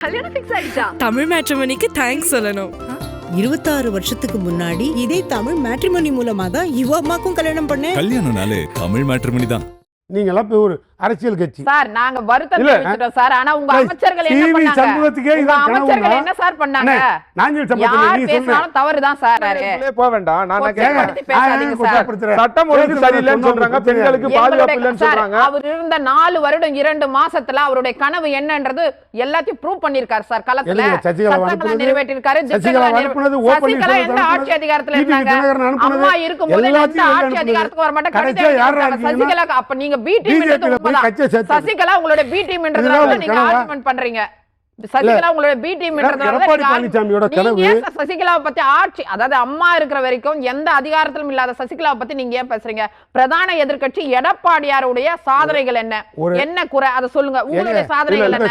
கல்யாணம் ஃபிக்ஸ் ஆயிடுச்சா? தமிழ் மேட்ரிமோனிக்கு தேங்க்ஸ் சொல்லணும். 26 வருஷத்துக்கு முன்னாடி இதே தமிழ் மேட்ரிமோனி மூலமா தான் இவ அம்மாக்கும் கல்யாணம் பண்ணேன். கல்யாணம்னாலே தமிழ் மேட்ரிமோனி தான். நீங்க எல்லாம் போய் ஒரு அரசியல் கட்சி சார், நாங்க வருத்தம் தெரிவிச்சிட்டோம் சார். ஆனா உங்க அமைச்சர்கள் என்ன பண்ணாங்க? உங்க அமைச்சர்கள் என்ன சார் பண்ணாங்க? யார் பேசினாலும் தவறுதான் சார். போக வேண்டாம். நான் சட்டம் ஒழுங்கு சரியில்லைன்னு சொல்றாங்க, பெண்களுக்கு பாதுகாப்பு இல்லைன்னு சொல்றாங்க. அவர் இருந்த 4 வருடம் 2 மாசத்துல அவருடைய கனவு என்னன்றது எல்லாத்தையும் ப்ரூவ் பண்ணிருக்காரு சார். களத்துல சட்டங்களை நிறைவேற்றிருக்காரு. சசிகலா எந்த ஆட்சி அதிகாரத்துல இருந்தாங்க? அம்மா இருக்கும்போது எந்த ஆட்சி அதிகாரத்துக்கு வர மாட்டேன். சசிகலா அப்ப நீங்க பி டீம் சசிகலா உங்களோட பி டீம் என்றதுனால நீங்க ஆர்குமென்ட் பண்றீங்க. சசிகலா உங்களோட பி டீம் சசிகலாவை பத்தி ஆட்சி, அதாவது அம்மா இருக்கிற வரைக்கும் எந்த அதிகாரத்திலும் இல்லாத சசிகலாவை பத்தி நீங்க ஏன் பேசுறீங்க? பிரதான எதிர்க்கட்சி எடப்பாடியாருடைய சாதனைகள் என்ன, என்ன குறை, அதை சொல்லுங்க. உங்களுடைய சாதனைகள் என்ன?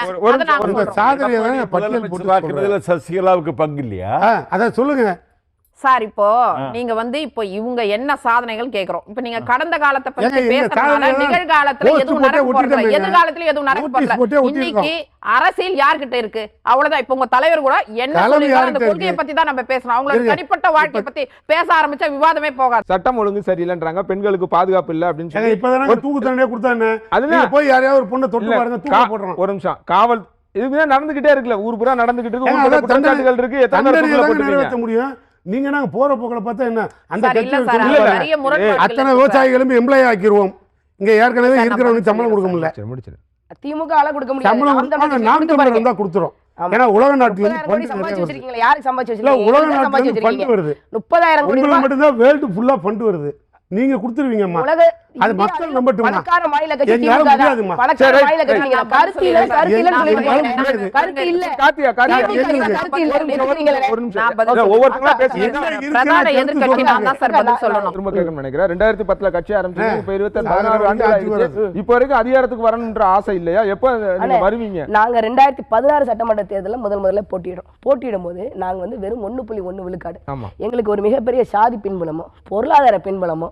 சசிகலாவுக்கு பங்கு இல்லையா? அத சொல்லுங்க சார். இப்போ இப்போ இவங்க என்ன சாதனைகள் கேக்குறோம். இப்ப நீங்க கடந்த காலத்தை பத்தி பேசுறதுனால நிகழ்காலத்துல எதுவும் நடக்க போறதில்ல, எதிர்காலத்துல எதுவும் நடக்க போறதில்ல. இன்னைக்கு அரசியல் யார்கிட்ட இருக்கு? அவ்வளவுதான். இப்ப உங்க தலைவர் கூட என்ன சொல்லிருக்காரு அந்த கொள்கையை பத்தி தான் நம்ம பேசணும். அவங்களோட தனிப்பட்ட வாழ்க்கையை பத்தி பேச ஆரம்பிச்சா விவாதமே போகாது. சட்டம் ஒழுங்கு சரியில்லைன்றாங்க, பெண்களுக்கு பாதுகாப்பு இல்ல அப்படின்னு சொல்லி இப்பதான் தூக்கு தண்டனை கொடுத்தானே. அதுல போய் யாரையாவது ஒரு பொண்ணை தொட்டு பாருங்க, தூக்கு போடுறோம். ஒரு நிமிஷம், காவல் இதுதான் நடந்துகிட்டே இருக்குல்ல, ஊர் பூரா நடந்துகிட்டு இருக்கு. குற்றச்சாட்டுகள் இருக்கு, நிறைவேற்ற முடியும். நீங்க நாங்க போற போக்களை பார்த்தா என்ன அந்த அத்தனை விவசாயிகளும் எம்ப்ளாய் ஆக்கிடுவோம். இங்க ஏற்கனவே இருக்கிறவங்க சம்பளம் கொடுக்க முடியல. திமுக ஆள கொடுக்க முடியாது. சம்பளம் நாம் தமிழர் இருந்தா கொடுத்துரும். ஏன்னா உலக நாட்டுல சம்பாதிச்சு வச்சிருக்கீங்க. யாருக்கு சம்பாதிச்சு வச்சிருக்கீங்க? உலக நாட்டுல ஃபண்ட் வருது. 30,000 கோடி உங்களுக்கு மட்டும் தான் வேர்ல்ட் ஃபுல்லா ஃபண்ட் வருது. நீங்க கொடுத்துருவீங்கம்மா. அது மக்கள் நம்பட்டுமா? பணக்கார மாநில கட்சி என்னால முடியாதுமா. பணக்கார மாநில கட்சி நீங்க கருத்து இல்ல சொல்றீங்க. கருத்து இல்ல காத்தியா கருத்து இல்ல. ஒவ்வொருத்தங்களா பேசுறீங்க. பிரதான எதிர்க்கட்சி நான் தான் சார் பதில் சொல்லணும். திரும்ப கேட்கணும்னு நினைக்கிறேன். 2010ல கட்சி ஆரம்பிச்சீங்க, இப்ப 16 ஆண்டுகள் ஆயிடுச்சு. இப்போ வரைக்கும் அதிகாரத்துக்கு வரணும்ன்ற ஆசை இல்லையா? எப்ப நீங்க வருவீங்க? நாங்க 2016 சட்டமன்ற தேர்தலில் முதல்ல போட்டியிடும் போது நாங்க வெறும் 1.1 விழுக்காடு. எங்களுக்கு ஒரு மிகப்பெரிய சாதி பின்புலமோ பொருளாதார பின்புலமோ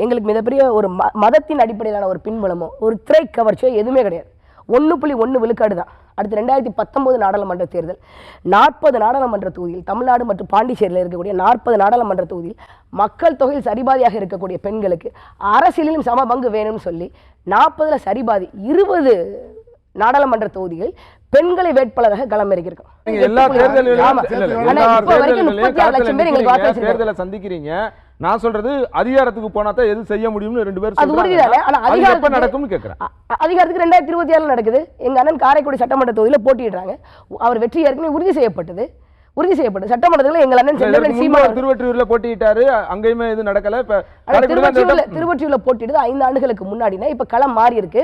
எங்களுக்கு மிகப்பெரிய ஒரு மதத்தின் அடிப்படையிலான ஒரு பின்புலமோ ஒரு திரை கவர்ச்சியோ எதுவுமே கிடையாது. 1.1 விழுக்காடு தான். அடுத்து 2019 நாடாளுமன்ற தேர்தல் 40 நாடாளுமன்ற தொகுதியில் தமிழ்நாடு மற்றும் பாண்டிச்சேரியில் இருக்கக்கூடிய 40 நாடாளுமன்ற தொகுதியில் மக்கள் தொகையில் சரிபாதியாக இருக்கக்கூடிய பெண்களுக்கு அரசியலிலும் சம பங்கு வேணும்னு சொல்லி 40ல் சரிபாதி 20 நாடாளுமன்ற தொகுதிகள் பெண்களை வேட்பாளராக களமிறக்கியிருக்கோம். தேர்தலை சந்திக்கிறீங்க. நான் சொல்றது அதிகாரத்துக்கு போனா தான் எது செய்ய முடியும்னு 2 பேரும் அது உறுதிதானே. ஆனா அதிகாரம் நடக்கும்னு கேக்குறேன். அதிகாரத்துக்கு 2026 நடக்குது. எங்க அண்ணன் காரைக்குடி சட்டமன்ற தொகுதியில போட்டியிடுறாங்க. அவர் வெற்றி ஏற்கனவே உறுதி செய்யப்பட்டது. சட்டமன்றத்தில் எங்கள் அண்ணன் செந்தமிழன் சீமான் திருவொற்றியூர்ல போட்டியிட்டாரு. அங்கேயுமே இது நடக்கல. இப்ப திருவொற்றியூர்ல போட்டியிடுது 5 ஆண்டுகளுக்கு முன்னாடினா இப்ப களம் மாறி இருக்கு.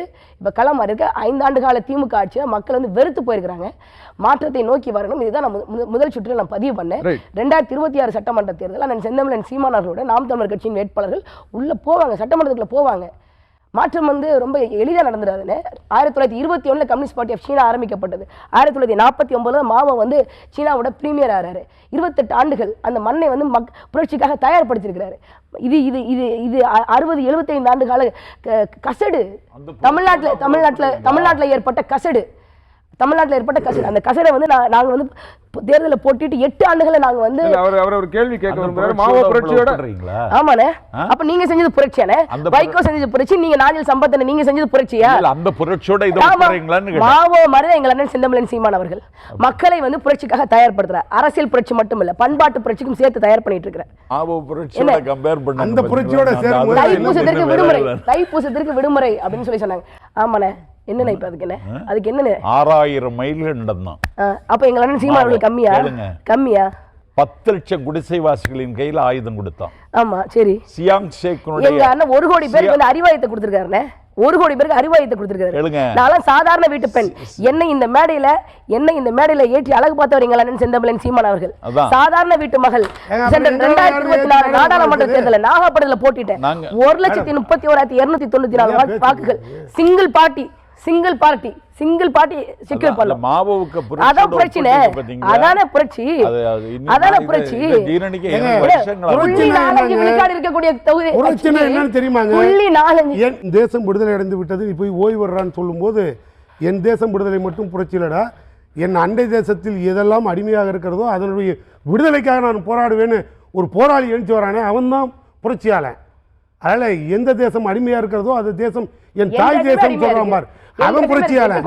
5 ஆண்டு கால திமுக ஆட்சியை மக்கள் வெறுத்து போயிருக்கிறாங்க. மாற்றத்தை நோக்கி வரணும். இதுதான் நான் முதல் சுற்றில் நான் பதிவு பண்ணேன். 2026 சட்டமன்ற தேர்தல் அண்ணன் செந்தமிழன் சீமான் அவர்களோட நாம் தமிழர் கட்சியின் வேட்பாளர்கள் உள்ள போவாங்க, சட்டமன்றத்துக்குள்ள போவாங்க. மாற்றம் ரொம்ப எளிதாக நடந்துடாதுன்னு. 1921 கம்யூனிஸ்ட் பார்ட்டி ஆஃப் சீனா ஆரம்பிக்கப்பட்டது. 1949 மாவோ சீனாவோட பிரீமியர் ஆகிறாரு. 28 ஆண்டுகள் அந்த மண்ணை புரட்சிக்காக தயார்படுத்தியிருக்கிறாரு. இது இது இது இது 60-75 ஆண்டு கால கசடு. தமிழ்நாட்டில் ஏற்பட்ட கசடு. அந்த கசடை நாங்கள் தேர்தலில் போட்டிட்டு 8 ஆண்டுகளை நாங்கள் ஒரு கேள்வி கேட்க விரும்புறாரு. மாவோ புரட்சியோட ஆமாண்ணே. அப்ப நீங்க செஞ்சது புரட்சியானே? வைகோ செஞ்சது புரட்சி, நீங்க நாஞ்சில் சம்பத்தனை நீங்க செஞ்சது புரட்சியா? அந்த புரட்சியோட மாவோ மாதிரி எங்கள் அண்ணன் செந்தமிழன் சீமான் அவர்கள் மக்களை புரட்சிக்காக தயார்படுத்துறார். அரசியல் புரட்சி மட்டும் இல்ல, பண்பாட்டு புரட்சிக்கும் சேர்த்து தயார் பண்ணிட்டு இருக்கிறார். தைப்பூசத்திற்கு விடுமுறை அப்படின்னு சொல்லி சொன்னாங்க. ஆமாண்ணே. என்னண்ணே இப்ப அதுக்கு என்ன 6000 மைல்கள் நடந்தோம். அப்ப எங்க அண்ணன் சீமான் அவர்கள் கம்மியா 10 லட்சம் குடிசைவாசிகளின் கையில ஆயுதம் கொடுத்தோம். ஆமா சரி. சியாங் ஷேக்கினுடைய எங்க அண்ணன் 1 கோடி பேருக்கு அறிவாயத்தை கொடுத்திருக்காருண்ணே. 1 கோடி பேருக்கு அறிவாயத்தை கொடுத்திருக்காரு. நான் சாதாரண வீட்டு பெண். என்னை இந்த மேடையில ஏற்றி அழகு பார்த்தவர் எங்கள் அண்ணன் செந்தமிழன் சீமான் அவர்கள். சாதாரண வீட்டு மகள். 2024 நாடாளுமன்ற தேர்தலில் நாகப்பட்டினத்தில் போட்டிட்டேன். 1,31,294 வாக்குகள். சிங்கிள் பார்ட்டி செக்யூர் பண்ணலாம். மாவோவுக்கு அதான் பிரச்சனை. அதானே புரட்சி. இருக்கக்கூடிய தொகுதி பிரச்சனை என்னன்னு தெரியுமாங்க? என் தேசம் விடுதலை அடைந்து விட்டது, நீ போய் ஓய்வு வர்றான்னு சொல்லும் போது என் தேசம் விடுதலை மட்டும் புரட்சி இல்லடா, என் அண்டை தேசத்தில் எதெல்லாம் அடிமையாக இருக்கிறதோ அதனுடைய விடுதலைக்காக நான் போராடுவேன்னு ஒரு போராளி எழுந்து வரானே அவன்தான் புரட்சியாளன். அதனால் எந்த தேசம் அடிமையாக இருக்கிறதோ அந்த தேசம் என் தாய் தேசம் சொல்கிறான் பார், அவன் புரட்சியாளன்.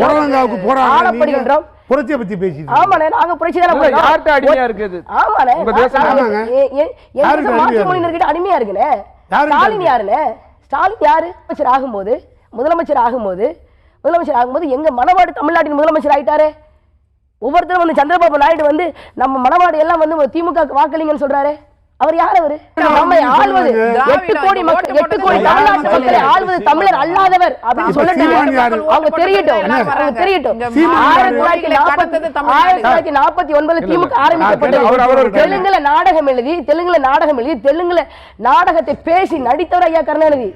புறலங்காவுக்கு போராடுற புரட்சியை பத்தி பேசிட்டு அடிமையா இருக்குன்னு ஸ்டாலின் யாருன்னு? ஸ்டாலின் யாரு? முதலமைச்சர் ஆகும்போது எங்க மணவாடு தமிழ்நாட்டின் முதலமைச்சர் ஆயிட்டாரு. ஒவ்வொருத்தரும் வந்து சந்திரபாபு நாயுடு வந்து நம்ம மணவாடு எல்லாம் வந்து திமுக வாக்களிங்கன்னு சொல்றாரு. அவர் யார்? அவரு நம்ம ஆள்வது 8 கோடி மக்கள், 8 கோடி தமிழ்நாட்டு மக்களை ஆள்வது தமிழர் அல்லாதவர் அப்படின்னு சொல்லிட்டு அவங்க தெரியட்டும். 1949 திமுக ஆரம்பிக்கப்பட்டது. தெலுங்குல நாடகம் எழுதி தெலுங்குல நாடகத்தை பேசி நடித்தவர் ஐயா கருணாநிதி.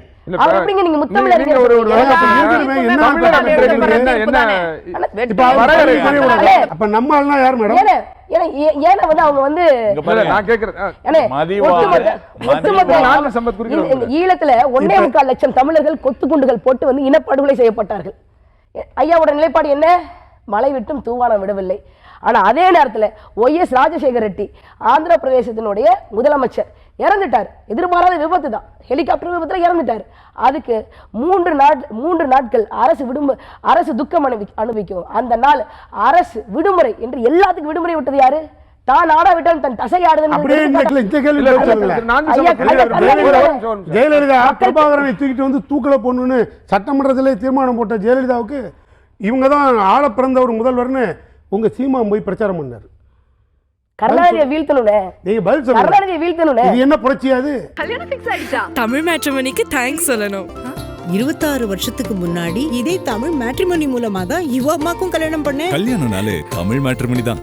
நீங்க முத்தமிழ் ஈழத்துல 1.25 லட்சம் தமிழர்கள் கொத்து குண்டுகள் போட்டு வந்து இனப்படுகொலை செய்யப்பட்டார்கள். ஐயாவோட நிலைப்பாடு என்ன? மழை விட்டும் தூவானம் விடவில்லை. ஆனா அதே நேரத்தில் OS ராஜசேகர் ரெட்டி ஆந்திர பிரதேசத்தினுடைய முதலமைச்சர் இறந்துட்டார். எதிர்பாராத விபத்து தான், ஹெலிகாப்டர் விபத்துல இறந்துட்டார். அதுக்கு 3 நாட்கள் அரசு துக்கம் அனுபவிக்கும். அந்த நாள் அரசு விடுமுறை என்று எல்லாத்துக்கும் விடுமுறை விட்டது யாரு? தான் ஆடா விட்டால் தன் தசை ஆடுதுன்னு ஜெயலலிதா பிரபாகரனை தூக்கிட்டு வந்து தூக்கல போடணும்னு சட்டமன்றத்திலே தீர்மானம் போட்ட ஜெயலலிதாவுக்கு இவங்க தான் ஆள பிறந்த ஒரு முதல்வர்னு உங்க சீமா போய் பிரச்சாரம் பண்ணாரு. கருணாநிதியை வீழ்த்தணும்னே. நீங்க பதில் சொல்லுங்க. கருணாநிதியை வீழ்த்தணும்னே. இது என்ன புரட்சியாது? கல்யாணம் ஃபிக்ஸ் ஆயிடுச்சா? தமிழ் மேட்ரிமோனிக்கு தேங்க்ஸ் சொல்லணும். 26 வருஷத்துக்கு முன்னாடி இதே தமிழ் மேட்ரிமோனி மூலமா தான் இவ அம்மாக்கும் கல்யாணம் பண்ணேன். கல்யாணம்னாலே தமிழ் மேட்ரிமோனி தான்.